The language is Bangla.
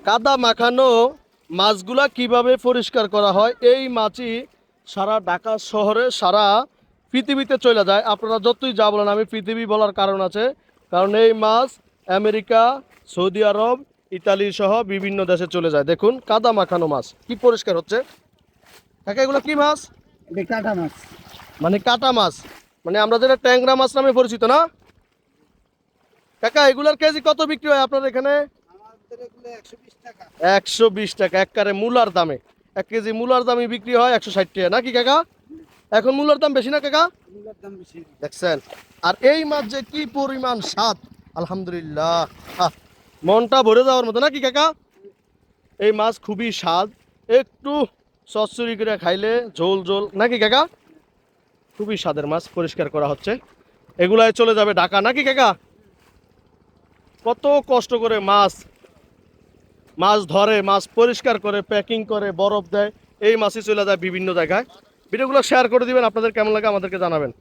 কাদা মাখানো মাছগুলা কিভাবে পরিষ্কার করা হয়, এই মাছই সারা ঢাকা শহরে সারা পৃথিবীতে চলে যায়। আপনারা যতই যা বলেন, আমি পৃথিবী বলার কারণ আছে, কারণ এই মাছ আমেরিকা, সৌদি আরব, ইতালি সহ বিভিন্ন দেশে চলে যায়। দেখুন কাদা মাখানো মাছ কি পরিষ্কার হচ্ছে। কাকা এগুলো কি মাছ? এটা কাটা মাছ। মানে কাটা মাছ, মানে আমরা যেটা ট্যাংরা মাছ নামে পরিচিত না কাকা? এগুলার কেজি কত বিক্রি হয় আপনার এখানে? আমাদের এগুলো 120 টাকা। 120 টাকা একবারে মূলার দামে। 1 কেজি মূলার দামে বিক্রি হয় 160 টাকা নাকি কাকা? এখন মূলার দাম বেশি না কাকা? মূলার দাম বেশি। দেখছেন? আর এই মাছ যে কি পরিমাণ স্বাদ, আলহামদুলিল্লাহ, আহ, মনটা ভরে যাওয়ার মতো নাকি কাকা? এই মাছ খুবই স্বাদ, একটু চচ্চড়ি করে খাইলে ঝোল ঝোল নাকি কাকা? খুবই স্বাদের মাছ পরিষ্কার করা হচ্ছে। এগুলাই চলে যাবে ঢাকা নাকি কাকা? কত কষ্ট করে মাছ মাছ ধরে, মাছ পরিষ্কার করে, প্যাকিং করে, বরফ দেয়, এই মাছই চলে যায় বিভিন্ন জায়গায়। ভিডিওগুলো শেয়ার করে দিবেন, আপনাদের কেমন লাগে আমাদেরকে জানাবেন।